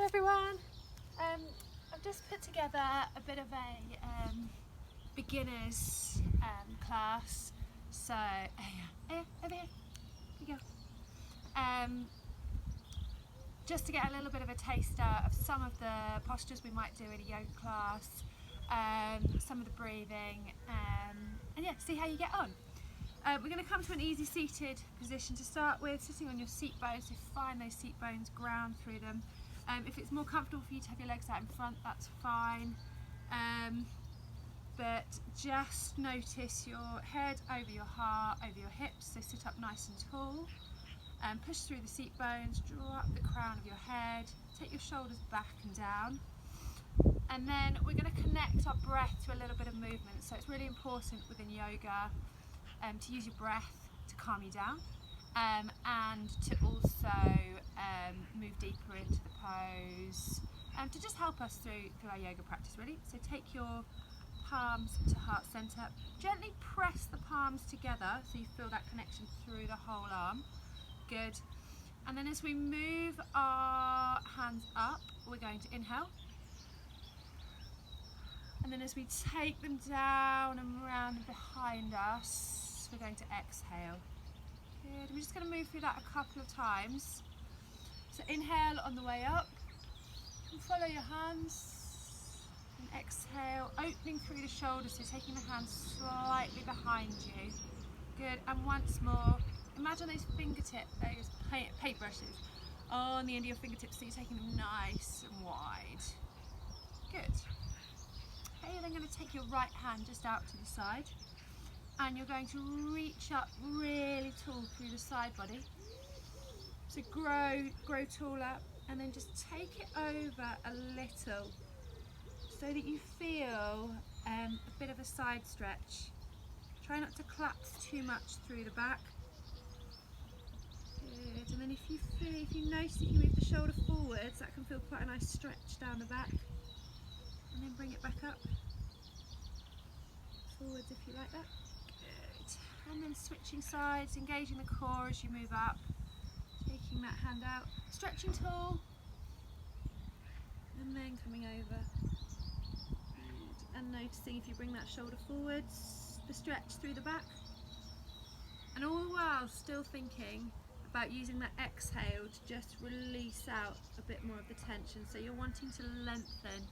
Hello everyone. I've just put together a bit of a beginners class. So over here you go. Just to get a little bit of a taster of some of the postures we might do in a yoga class, some of the breathing, and yeah, see how you get on. We're going to come to an easy seated position to start with, sitting on your seat bones, so find those seat bones, ground through them. If it's more comfortable for you to have your legs out in front, that's fine. But just notice your head over your heart, over your hips, so sit up nice and tall. Push through the seat bones, draw up the crown of your head, take your shoulders back and down. And then we're going to connect our breath to a little bit of movement. So it's really important within yoga to use your breath to calm you down, and to also move deeper into the pose, to just help us through our yoga practice really. So take your palms to heart center, gently press the palms together so you feel that connection through the whole arm. Good. And then as we move our hands up, we're going to inhale. And then as we take them down and round and behind us, we're going to exhale. Good. We're just going to move through that a couple of times. So inhale on the way up, and follow your hands, and exhale, opening through the shoulders, so taking the hands slightly behind you. Good. And once more, imagine those fingertips, those paintbrushes on the end of your fingertips, so you're taking them nice and wide. Good. Okay, you're then going to take your right hand just out to the side, and you're going to reach up really tall through the side body. So grow taller, and then just take it over a little so that you feel a bit of a side stretch. Try not to collapse too much through the back. Good. And then if you notice that you move the shoulder forwards, that can feel quite a nice stretch down the back. And then bring it back up. Forwards if you like that. Good. And then switching sides, engaging the core as you move up. Taking that hand out, stretching tall. And then coming over. Good. And noticing if you bring that shoulder forwards, the stretch through the back. And all the while still thinking about using that exhale to just release out a bit more of the tension. So you're wanting to lengthen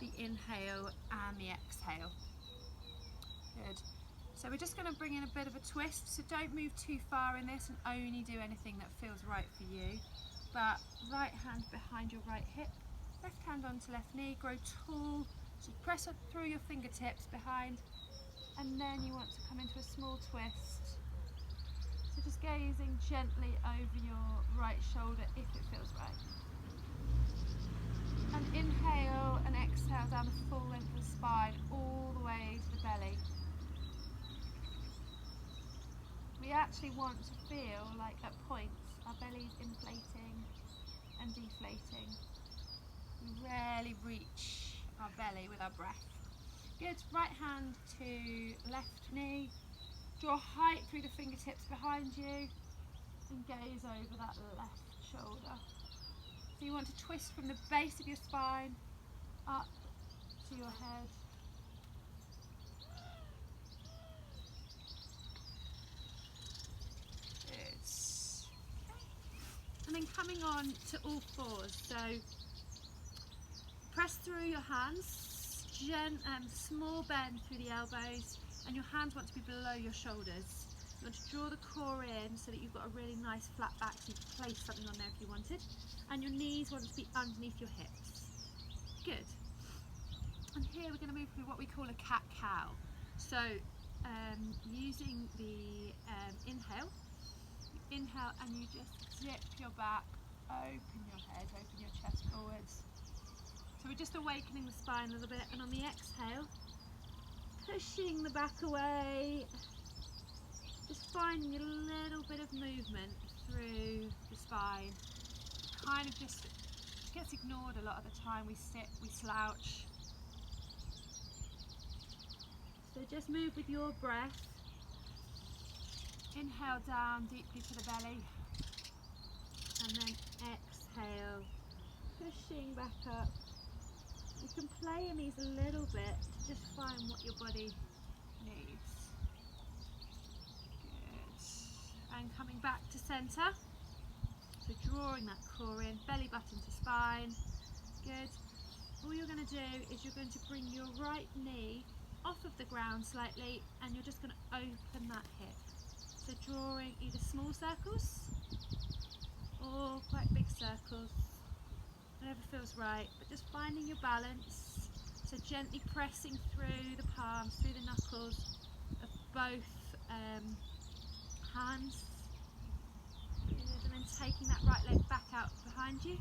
the inhale and the exhale. Good. So we're just going to bring in a bit of a twist, so don't move too far in this and only do anything that feels right for you. But right hand behind your right hip, left hand onto left knee, grow tall, so press up through your fingertips behind, and then you want to come into a small twist. So just gazing gently over your right shoulder if it feels right. And inhale and exhale down the full length of the spine, all the way to the belly. We actually want to feel like at points our belly's inflating and deflating. We rarely reach our belly with our breath. Good. Right hand to left knee. Draw height through the fingertips behind you and gaze over that left shoulder. So you want to twist from the base of your spine up to your head. Good. And then coming on to all fours. So press through your hands, small bend through the elbows, and your hands want to be below your shoulders. You want to draw the core in so that you've got a really nice flat back, so you can place something on there if you wanted. And your knees want to be underneath your hips. Good. And here we're going to move through what we call a cat-cow. So using the inhale and you just zip your back, open your head, open your chest forwards. So we're just awakening the spine a little bit, and on the exhale, pushing the back away, just finding a little bit of movement through the spine. Kind of just gets ignored a lot of the time. We sit, we slouch. So just move with your breath. Inhale down deeply to the belly, and then exhale, going to shing back up. You can play in these a little bit to just find what your body needs. Good. And coming back to centre. So drawing that core in, belly button to spine. Good. All you're going to do is you're going to bring your right knee off of the ground slightly, and you're just going to open that hip. So drawing either small circles or quite big circles, whatever feels right, but just finding your balance. So gently pressing through the palms, through the knuckles of both hands. Good. And then taking that right leg back out behind you,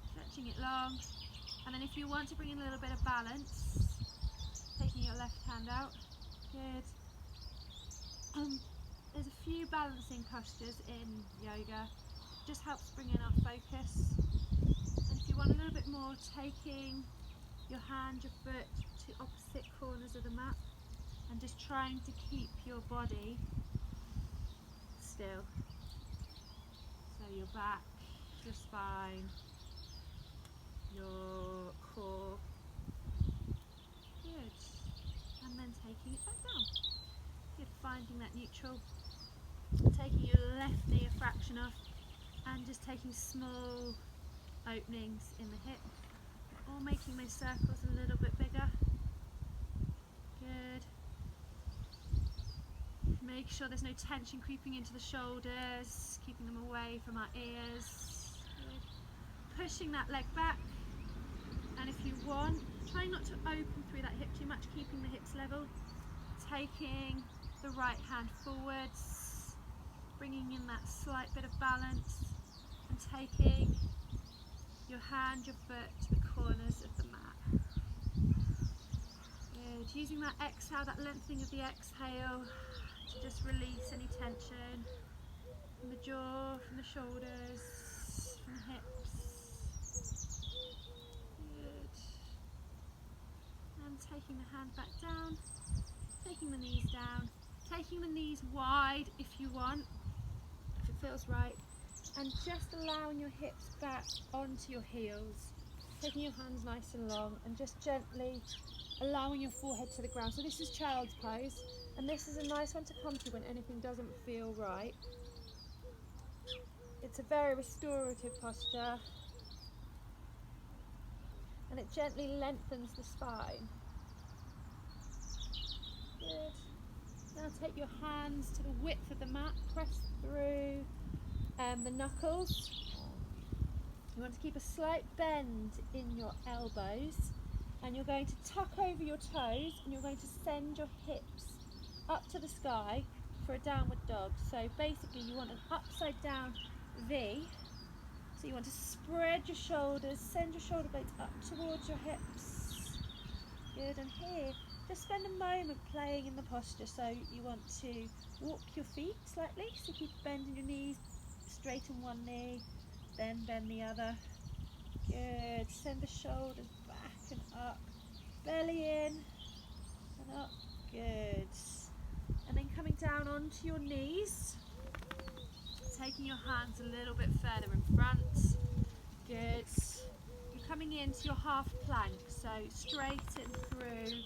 stretching it long. And then if you want to bring in a little bit of balance, taking your left hand out. Good. There's a few balancing postures in yoga. Just helps bring in our focus. And if you want a little bit more, taking your hand, your foot to opposite corners of the mat and just trying to keep your body still. So your back, your spine, your core. Good. And then taking it back down. Good. Finding that neutral. Taking your left knee a fraction off and just taking small openings in the hip, or making those circles a little bit bigger. Good. Make sure there's no tension creeping into the shoulders, keeping them away from our ears. Good. Pushing that leg back, and if you want, try not to open through that hip too much, keeping the hips level. Taking the right hand forwards, bringing in that slight bit of balance, and taking your hand, your foot to the corners of the mat. Good. Using that exhale, that lengthening of the exhale, to just release any tension from the jaw, from the shoulders, from the hips. Good. And taking the hand back down, taking the knees down, taking the knees wide if you want, if it feels right, and just allowing your hips back onto your heels, taking your hands nice and long and just gently allowing your forehead to the ground. So this is child's pose, and this is a nice one to come to when anything doesn't feel right. It's a very restorative posture, and it gently lengthens the spine. Good. Now take your hands to the width of the mat, press through the knuckles. You want to keep a slight bend in your elbows, and you're going to tuck over your toes, and you're going to send your hips up to the sky for a downward dog. So basically you want an upside down V. So you want to spread your shoulders, send your shoulder blades up towards your hips. Good. And here, just spend a moment playing in the posture. So you want to walk your feet slightly, so keep bending your knees, straighten one knee, then bend the other. Good. Send the shoulders back and up, belly in and up. Good. And then coming down onto your knees, taking your hands a little bit further in front. Good. You're coming into your half plank, so straighten through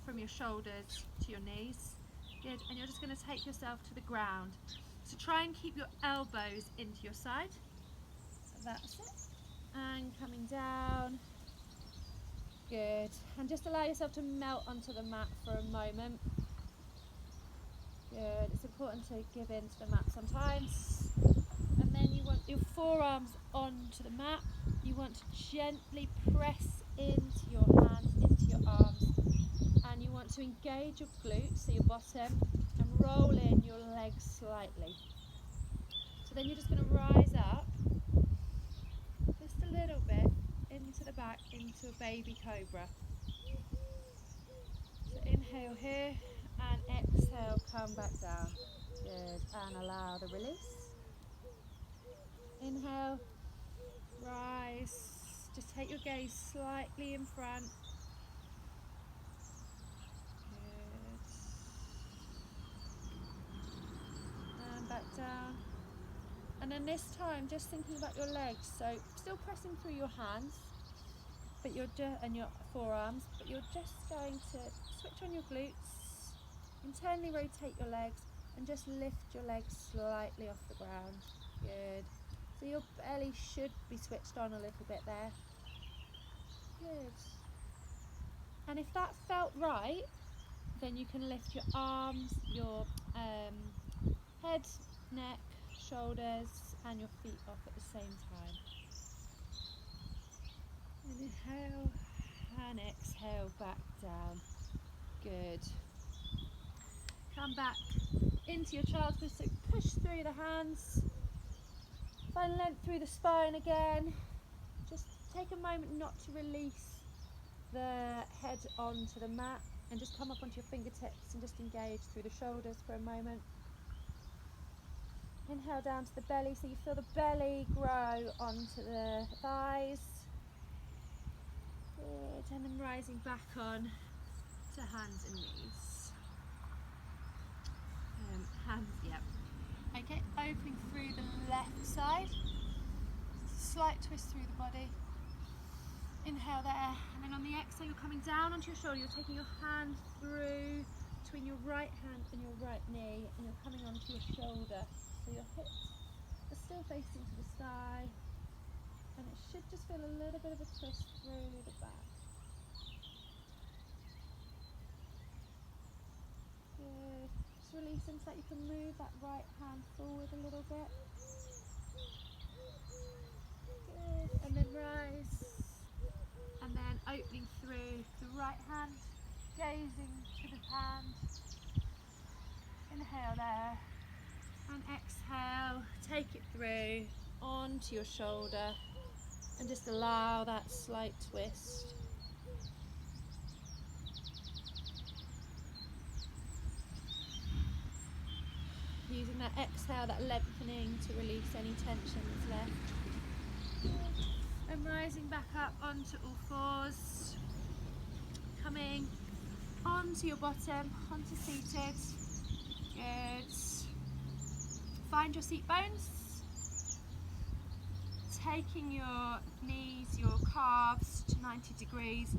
from your shoulders to your knees. Good. And you're just going to take yourself to the ground. So try and keep your elbows into your side. So that's it. And coming down. Good. And just allow yourself to melt onto the mat for a moment. Good. It's important to give in to the mat sometimes. And then you want your forearms onto the mat. You want to gently press into your hands, into your arms. And you want to engage your glutes, so your bottom, and roll in your legs slightly. So then you're just going to rise up just a little bit into the back, into a baby cobra. So inhale here and exhale, come back down. Good. And allow the release. Inhale, rise. Just take your gaze slightly in front. Good. And back down. And then this time, just thinking about your legs. So still pressing through your hands, but and your forearms, but you're just going to switch on your glutes, internally rotate your legs, and just lift your legs slightly off the ground. Good. So your belly should be switched on a little bit there. Good. And if that felt right, then you can lift your arms, your head, neck, shoulders, and your feet off at the same time. And inhale and exhale back down. Good. Come back into your child's pose, so push through the hands. Find length through the spine again. Just take a moment not to release the head onto the mat, and just come up onto your fingertips and just engage through the shoulders for a moment. Inhale down to the belly, so you feel the belly grow onto the thighs. Good, and then rising back on to hands and knees. Hands, yep. Okay, opening through the left side. Slight twist through the body. Inhale there, and then on the exhale, you're coming down onto your shoulder. You're taking your hand through between your right hand and your right knee, and you're coming onto your shoulder. So your hips are still facing to the sky, and it should just feel a little bit of a twist through the back. Good. Just releasing so that you can move that right hand forward a little bit. Good, and then rise. And then opening through the right hand, gazing to the hand. Inhale there, and exhale, take it through onto your shoulder, and just allow that slight twist. Using that exhale, that lengthening to release any tension that's left. And rising back up onto all fours, coming onto your bottom, onto seated. Good. Find your seat bones, taking your knees, your calves to 90 degrees.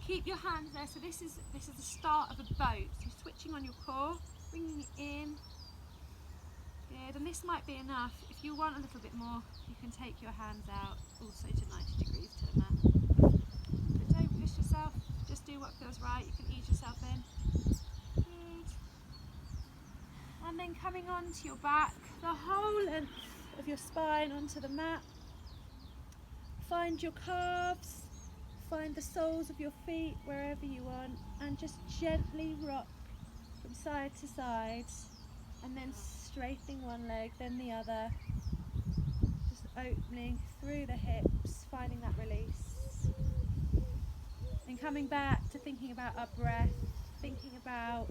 Keep your hands there. So this is the start of a boat. So switching on your core, bringing it in. Good, and this might be enough. If you want a little bit more, you can take your hands out also to 90 degrees to the mat. But don't push yourself, just do what feels right. You can ease yourself in. Good. And then coming onto your back, the whole length of your spine onto the mat. Find your calves, find the soles of your feet wherever you want, and just gently rock from side to side, and then straightening one leg, then the other, just opening through the hips, finding that release, and coming back to thinking about our breath, thinking about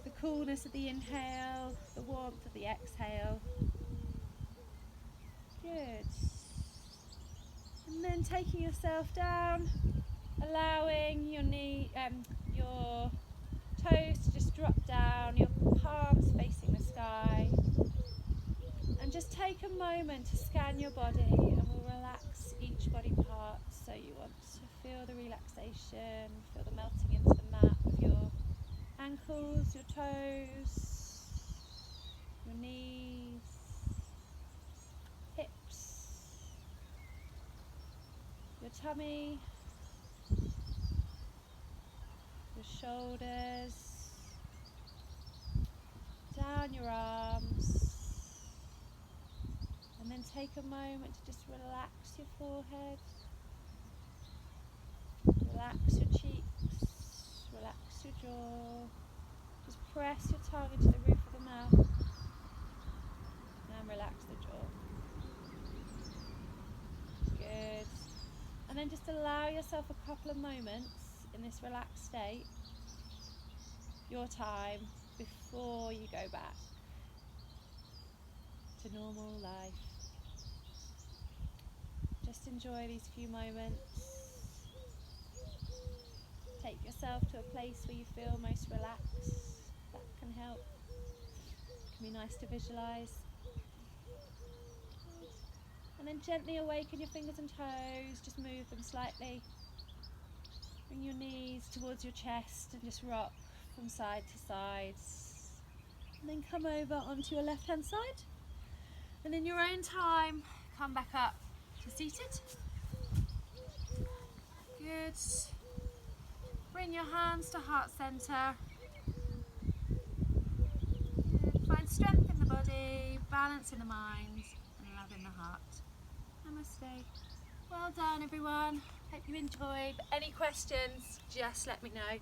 the coolness of the inhale, the warmth of the exhale. Good. And then taking yourself down, allowing your your toes to just drop down, your palms facing the sky, and just take a moment to scan your body, and we'll relax each body part. So you want to feel the relaxation, feel the melting into the mat of your ankles, your toes, your knees, hips, your tummy, your shoulders, down your arms, and then take a moment to just relax your forehead, relax your cheeks, relax your jaw, just press your tongue into the roof of the mouth, and relax the jaw. Good. And then just allow yourself a couple of moments in this relaxed state, your time, before you go back to normal life. Just enjoy these few moments. Take yourself to a place where you feel most relaxed. That can help. It can be nice to visualize. then gently awaken your fingers and toes, just move them slightly. Bring your knees towards your chest and just rock from side to side. And then come over onto your left hand side. And in your own time, come back up to seated. Good. Bring your hands to heart centre. Good. Find strength in the body, balance in the mind, and love in the heart. Namaste. Well done, everyone. Hope you enjoyed. Any questions, just let me know.